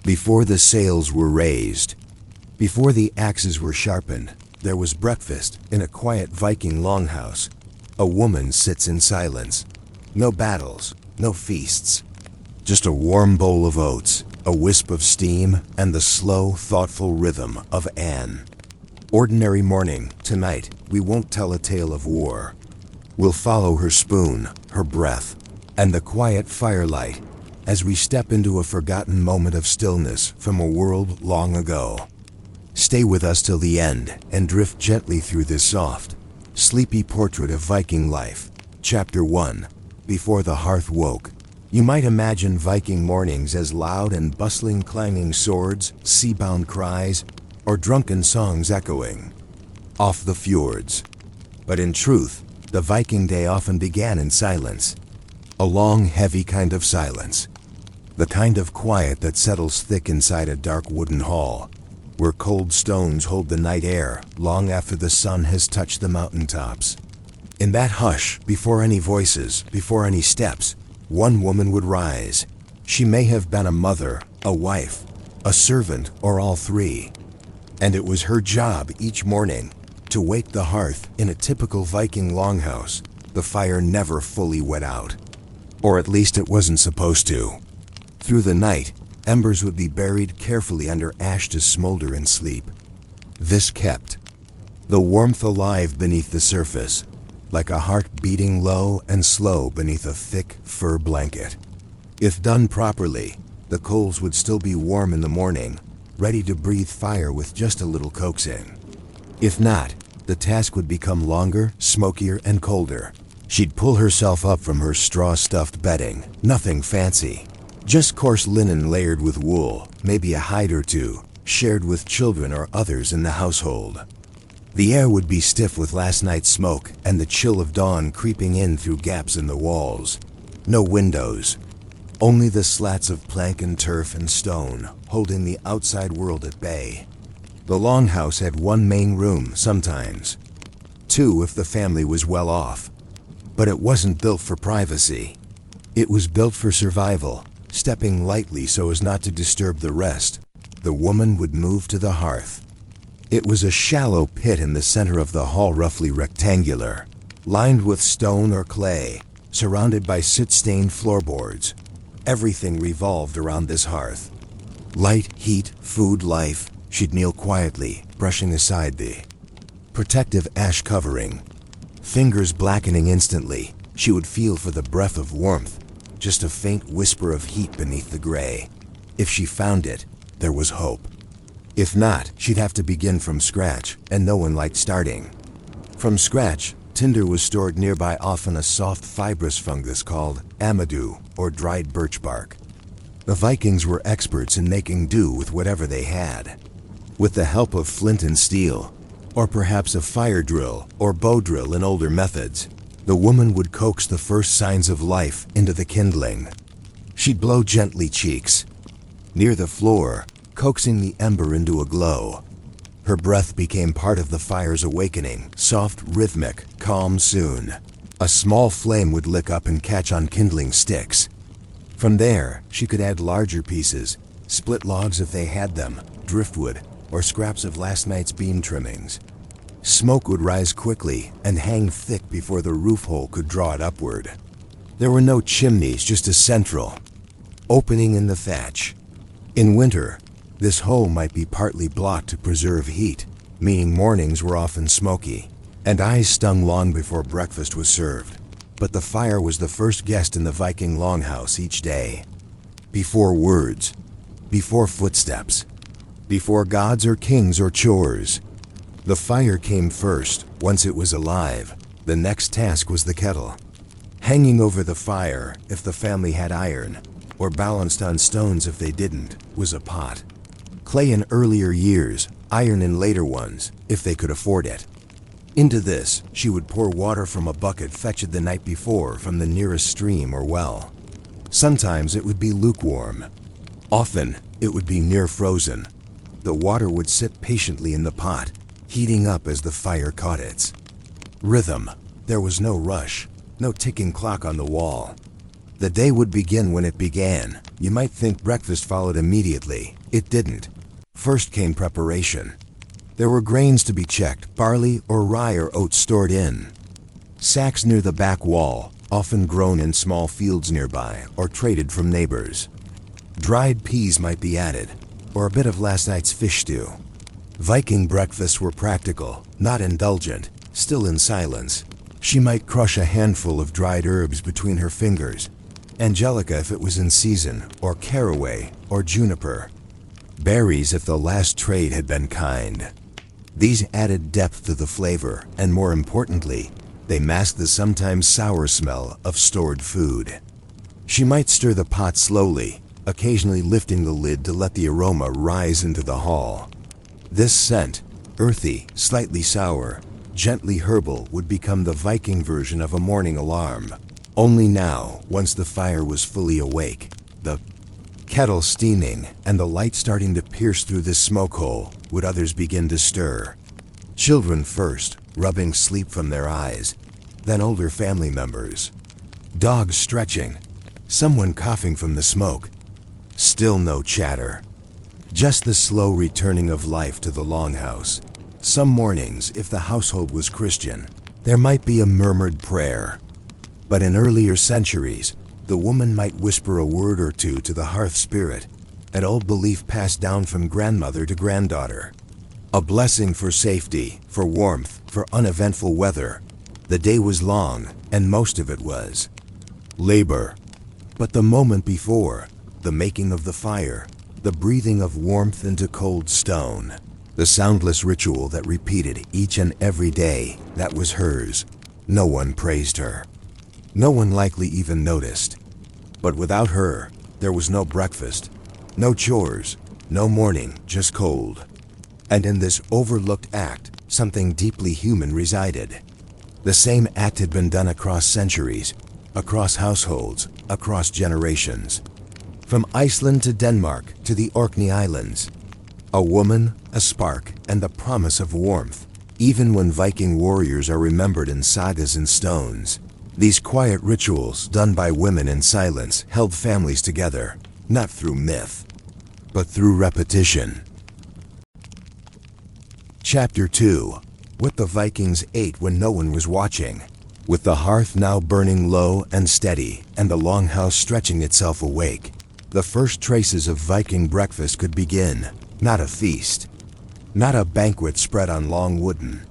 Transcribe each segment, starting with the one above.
Before the sails were raised, before the axes were sharpened, there was breakfast in a quiet Viking longhouse. A woman sits in silence. No battles, no feasts. Just a warm bowl of oats, a wisp of steam, and the slow, thoughtful rhythm of Anne. Ordinary morning. Tonight, we won't tell a tale of war. We'll follow her spoon, her breath, and the quiet firelight as we step into a forgotten moment of stillness from a world long ago. Stay with us till the end and drift gently through this soft, sleepy portrait of Viking life. Chapter 1. Before the hearth woke. You might imagine Viking mornings as loud and bustling, clanging swords, sea-bound cries, or drunken songs echoing off the fjords. But in truth, the Viking day often began in silence. A long, heavy kind of silence. The kind of quiet that settles thick inside a dark wooden hall, where cold stones hold the night air long after the sun has touched the mountaintops. In that hush, before any voices, before any steps, one woman would rise. She may have been a mother, a wife, a servant, or all three. And it was her job each morning to wake the hearth in a typical Viking longhouse. The fire never fully went out. Or at least it wasn't supposed to. Through the night, embers would be buried carefully under ash to smolder in sleep. This kept the warmth alive beneath the surface, like a heart beating low and slow beneath a thick fur blanket. If done properly, the coals would still be warm in the morning, ready to breathe fire with just a little coaxing. If not, the task would become longer, smokier, and colder. She'd pull herself up from her straw-stuffed bedding, nothing fancy. Just coarse linen layered with wool, maybe a hide or two, shared with children or others in the household. The air would be stiff with last night's smoke and the chill of dawn creeping in through gaps in the walls. No windows, only the slats of plank and turf and stone holding the outside world at bay. The longhouse had one main room sometimes, two if the family was well off. But it wasn't built for privacy. It was built for survival, stepping lightly so as not to disturb the rest. The woman would move to the hearth. It was a shallow pit in the center of the hall, roughly rectangular, lined with stone or clay, surrounded by soot-stained floorboards. Everything revolved around this hearth. Light, heat, food, life. She'd kneel quietly, brushing aside the protective ash covering. Fingers blackening instantly, she would feel for the breath of warmth, just a faint whisper of heat beneath the gray. If she found it, there was hope. If not, she'd have to begin from scratch, and no one liked starting. From scratch, tinder was stored nearby, often a soft fibrous fungus called amadou, or dried birch bark. The Vikings were experts in making do with whatever they had. With the help of flint and steel, or perhaps a fire drill or bow drill in older methods, the woman would coax the first signs of life into the kindling. She'd blow gently cheeks, near the floor, coaxing the ember into a glow. Her breath became part of the fire's awakening, soft, rhythmic, calm. Soon, a small flame would lick up and catch on kindling sticks. From there, she could add larger pieces, split logs if they had them, driftwood, or scraps of last night's beam trimmings. Smoke would rise quickly and hang thick before the roof hole could draw it upward. There were no chimneys, just a central opening in the thatch. In winter, this hole might be partly blocked to preserve heat, meaning mornings were often smoky, and eyes stung long before breakfast was served. But the fire was the first guest in the Viking longhouse each day. Before words, before footsteps, before gods or kings or chores, the fire came first. Once it was alive, the next task was the kettle. Hanging over the fire, if the family had iron, or balanced on stones if they didn't, was a pot. Clay in earlier years, iron in later ones, if they could afford it. Into this, she would pour water from a bucket fetched the night before from the nearest stream or well. Sometimes it would be lukewarm. Often, it would be near frozen. The water would sit patiently in the pot, heating up as the fire caught its rhythm. There was no rush, no ticking clock on the wall. The day would begin when it began, You might think breakfast followed immediately. It didn't. First came preparation. There were grains to be checked, barley or rye or oats stored in sacks near the back wall, often grown in small fields nearby or traded from neighbors. Dried peas might be added, or a bit of last night's fish stew. Viking breakfasts were practical, not indulgent, still in silence. She might crush a handful of dried herbs between her fingers, angelica if it was in season, or caraway, or juniper. Berries if the last trade had been kind. These added depth to the flavor, and more importantly, they masked the sometimes sour smell of stored food. She might stir the pot slowly, occasionally lifting the lid to let the aroma rise into the hall. This scent, earthy, slightly sour, gently herbal, would become the Viking version of a morning alarm. Only now, once the fire was fully awake, the kettle steaming, and the light starting to pierce through this smoke hole, would others begin to stir. Children first, rubbing sleep from their eyes, then older family members. Dogs stretching, someone coughing from the smoke. Still no chatter. Just the slow returning of life to the longhouse. Some mornings, if the household was Christian, there might be a murmured prayer. But in earlier centuries, the woman might whisper a word or two to the hearth spirit, an old belief passed down from grandmother to granddaughter. A blessing for safety, for warmth, for uneventful weather. The day was long, and most of it was labor. But the moment before, the making of the fire, the breathing of warmth into cold stone, the soundless ritual that repeated each and every day, that was hers. No one praised her. No one likely even noticed. But without her, there was no breakfast, no chores, no morning, just cold. And in this overlooked act, something deeply human resided. The same act had been done across centuries, across households, across generations. From Iceland to Denmark to the Orkney Islands. A woman, a spark, and the promise of warmth, even when Viking warriors are remembered in sagas and stones. These quiet rituals, done by women in silence, held families together, not through myth, but through repetition. Chapter 2. What the Vikings ate when no one was watching. With the hearth now burning low and steady, and the longhouse stretching itself awake, the first traces of Viking breakfast could begin. Not a feast, not a banquet spread on long wooden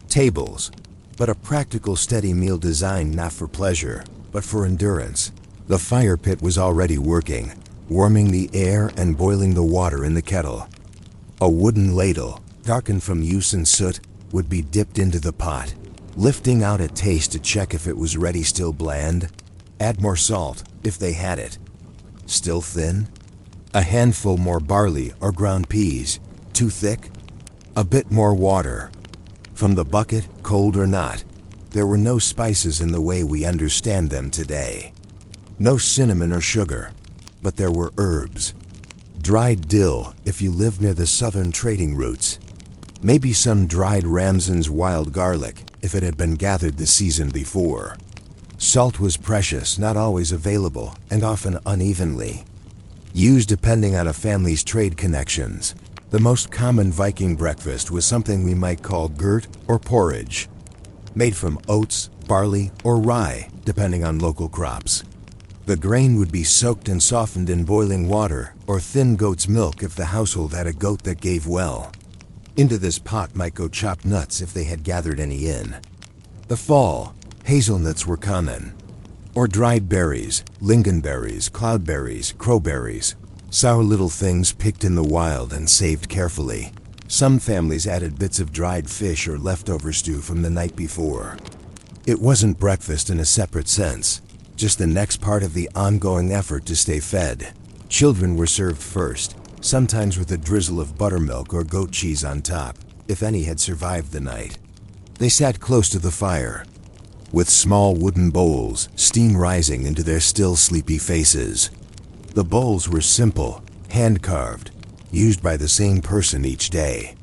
tables, but a practical steady meal designed not for pleasure, but for endurance. The fire pit was already working, warming the air and boiling the water in the kettle. A wooden ladle, darkened from use and soot, would be dipped into the pot, lifting out a taste to check if it was ready. Still bland? Add more salt, if they had it. Still thin? A handful more barley or ground peas. Too thick? A bit more water. From the bucket, cold or not, there were no spices in the way we understand them today. No cinnamon or sugar, but there were herbs. Dried dill, if you lived near the southern trading routes. Maybe some dried Ramson's wild garlic, if it had been gathered the season before. Salt was precious, not always available, and often unevenly used depending on a family's trade connections. The most common Viking breakfast was something we might call gurt or porridge, made from oats, barley, or rye, depending on local crops. The grain would be soaked and softened in boiling water or thin goat's milk if the household had a goat that gave well. Into this pot might go chopped nuts if they had gathered any in the fall. Hazelnuts were common, or dried berries, lingonberries, cloudberries, crowberries, sour little things picked in the wild and saved carefully. Some families added bits of dried fish or leftover stew from the night before. It wasn't breakfast in a separate sense, just the next part of the ongoing effort to stay fed. Children were served first, sometimes with a drizzle of buttermilk or goat cheese on top, if any had survived the night. They sat close to the fire, with small wooden bowls, steam rising into their still sleepy faces. The bowls were simple, hand-carved, used by the same person each day.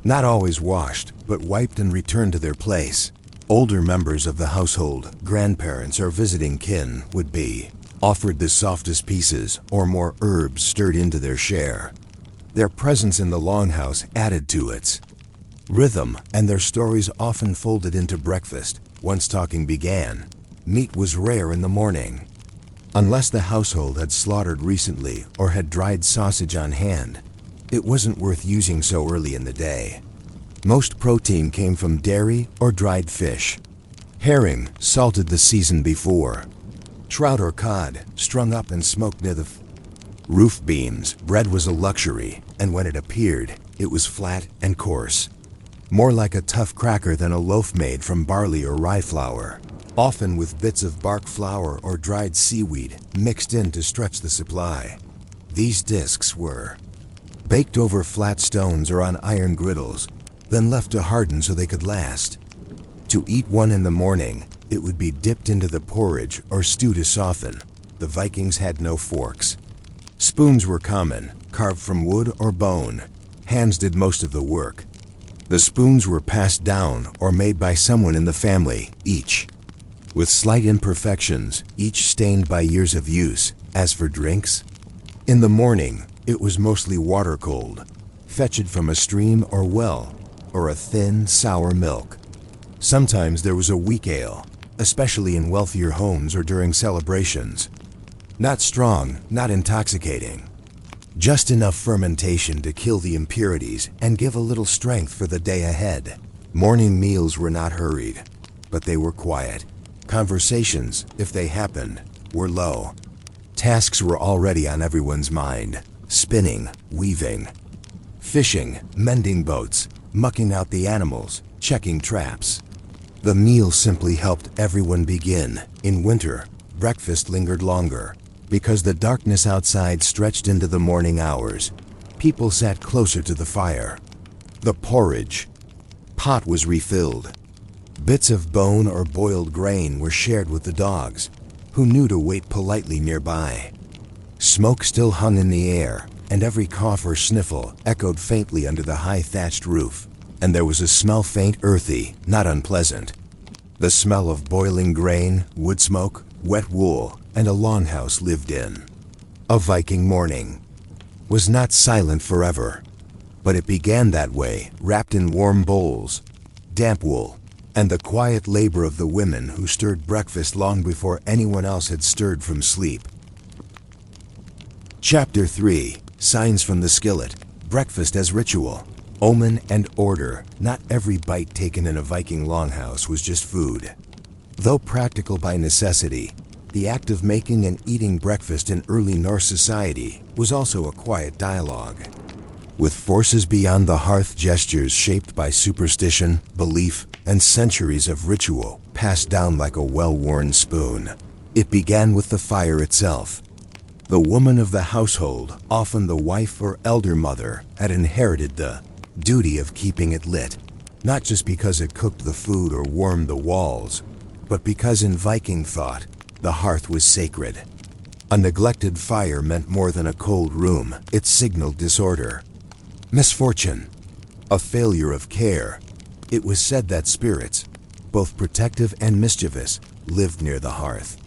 Not always washed, but wiped and returned to their place. Older members of the household, grandparents or visiting kin, would be offered the softest pieces or more herbs stirred into their share. Their presence in the longhouse added to its rhythm, and their stories often folded into breakfast. Once talking began, meat was rare in the morning. Unless the household had slaughtered recently or had dried sausage on hand, it wasn't worth using so early in the day. Most protein came from dairy or dried fish. Herring, salted the season before. Trout or cod, strung up and smoked near the roof beams. Bread was a luxury, and when it appeared, it was flat and coarse. More like a tough cracker than a loaf made from barley or rye flour, often with bits of bark flour or dried seaweed mixed in to stretch the supply. These discs were baked over flat stones or on iron griddles, then left to harden so they could last. To eat one in the morning, it would be dipped into the porridge or stew to soften. The Vikings had no forks. Spoons were common, carved from wood or bone. Hands did most of the work. The spoons were passed down or made by someone in the family, each with slight imperfections, each stained by years of use. As for drinks, in the morning, it was mostly water cold, fetched from a stream or well, or a thin, sour milk. Sometimes there was a weak ale, especially in wealthier homes or during celebrations. Not strong, not intoxicating. Just enough fermentation to kill the impurities and give a little strength for the day ahead. Morning meals were not hurried, but they were quiet. Conversations, if they happened, were low. Tasks were already on everyone's mind. Spinning, weaving, fishing, mending boats, mucking out the animals, checking traps. The meal simply helped everyone begin. In winter, breakfast lingered longer. Because the darkness outside stretched into the morning hours, people sat closer to the fire. The porridge pot was refilled. Bits of bone or boiled grain were shared with the dogs, who knew to wait politely nearby. Smoke still hung in the air, and every cough or sniffle echoed faintly under the high thatched roof, and there was a smell faint, earthy, not unpleasant. The smell of boiling grain, wood smoke, wet wool, and a longhouse lived in. A Viking morning was not silent forever, but it began that way, wrapped in warm bowls, damp wool, and the quiet labor of the women who stirred breakfast long before anyone else had stirred from sleep. Chapter 3. Signs from the Skillet. Breakfast as ritual. Omen and order. Not every bite taken in a Viking longhouse was just food. Though practical by necessity, the act of making and eating breakfast in early Norse society was also a quiet dialogue. With forces beyond the hearth, gestures shaped by superstition, belief, and centuries of ritual passed down like a well-worn spoon. It began with the fire itself. The woman of the household, often the wife or elder mother, had inherited the duty of keeping it lit, not just because it cooked the food or warmed the walls, but because in Viking thought, the hearth was sacred. A neglected fire meant more than a cold room. It signaled disorder, misfortune, a failure of care. It was said that spirits, both protective and mischievous, lived near the hearth.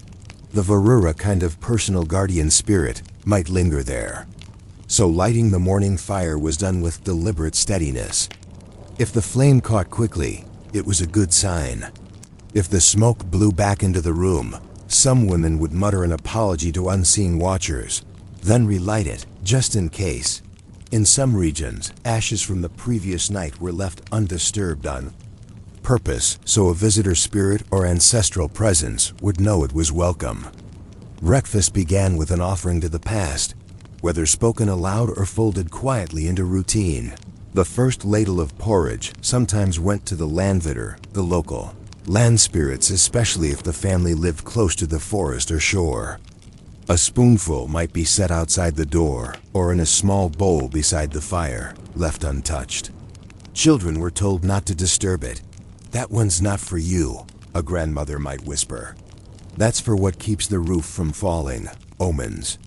The Varura kind of personal guardian spirit might linger there. So lighting the morning fire was done with deliberate steadiness. If the flame caught quickly, it was a good sign. If the smoke blew back into the room, some women would mutter an apology to unseen watchers, then relight it, just in case. In some regions, ashes from the previous night were left undisturbed on purpose, so a visitor spirit or ancestral presence would know it was welcome. Breakfast began with an offering to the past, whether spoken aloud or folded quietly into routine. The first ladle of porridge sometimes went to the landvitter, the local land spirits, especially if the family lived close to the forest or shore. A spoonful might be set outside the door or in a small bowl beside the fire, left untouched. Children were told not to disturb it. "That one's not for you," a grandmother might whisper. "That's for what keeps the roof from falling." Omens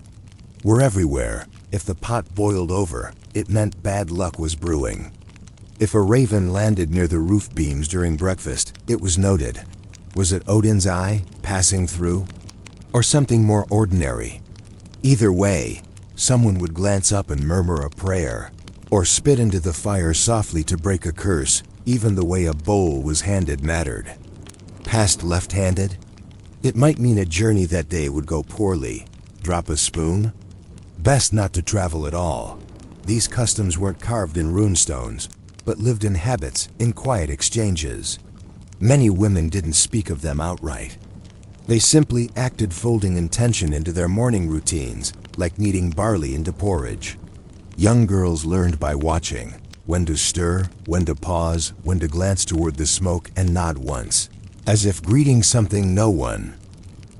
were everywhere. If the pot boiled over, it meant bad luck was brewing. If a raven landed near the roof beams during breakfast, it was noted. Was it Odin's eye passing through? or something more ordinary. Either way, someone would glance up and murmur a prayer, or spit into the fire softly to break a curse. Even the way a bowl was handed mattered. Passed left-handed? It might mean a journey that day would go poorly. Drop a spoon? Best not to travel at all. These customs weren't carved in runestones, but lived in habits, in quiet exchanges. Many women didn't speak of them outright. They simply acted, folding intention into their morning routines, like kneading barley into porridge. Young girls learned by watching when to stir, when to pause, when to glance toward the smoke and nod once, as if greeting something no one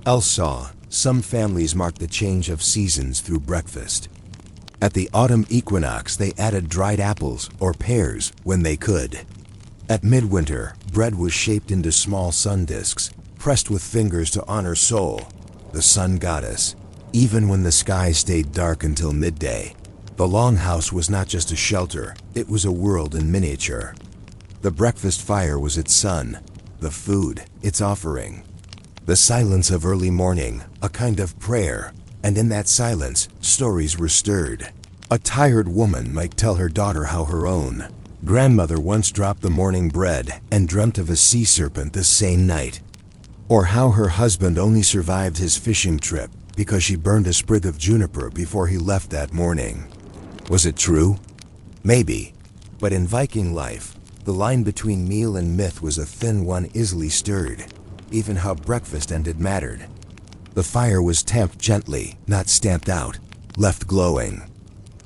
else saw. Some families marked the change of seasons through breakfast. At the autumn equinox, they added dried apples or pears when they could. At midwinter, bread was shaped into small sun discs, pressed with fingers to honor Sol, the sun goddess. Even when the sky stayed dark until midday, the longhouse was not just a shelter, it was a world in miniature. The breakfast fire was its sun, the food its offering. The silence of early morning, a kind of prayer, and in that silence, stories were stirred. A tired woman might tell her daughter how her own grandmother once dropped the morning bread and dreamt of a sea serpent the same night, or how her husband only survived his fishing trip because she burned a sprig of juniper before he left that morning. Was it true? Maybe, but in Viking life, the line between meal and myth was a thin one, easily stirred. Even how breakfast ended mattered. The fire was tamped gently, not stamped out, left glowing.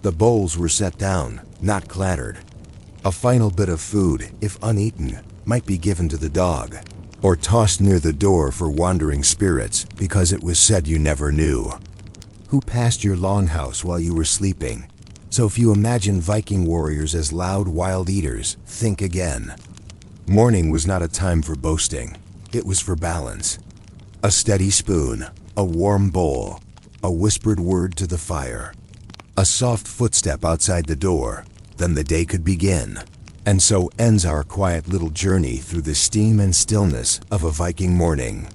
The bowls were set down, not clattered. A final bit of food, if uneaten, might be given to the dog, or tossed near the door for wandering spirits, because it was said you never knew who passed your longhouse while you were sleeping. So if you imagine Viking warriors as loud, wild eaters, think again. Morning was not a time for boasting. It was for balance. A steady spoon, a warm bowl, a whispered word to the fire, a soft footstep outside the door, then the day could begin. And so ends our quiet little journey through the steam and stillness of a Viking morning.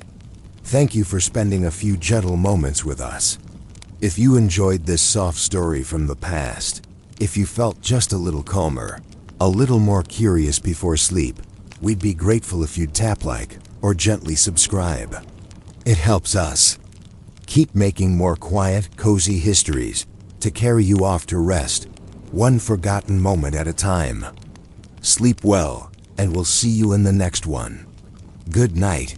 Thank you for spending a few gentle moments with us. If you enjoyed this soft story from the past, if you felt just a little calmer, a little more curious before sleep, we'd be grateful if you'd tap like or gently subscribe. It helps us keep making more quiet, cozy histories to carry you off to rest, one forgotten moment at a time. Sleep well, and we'll see you in the next one. Good night.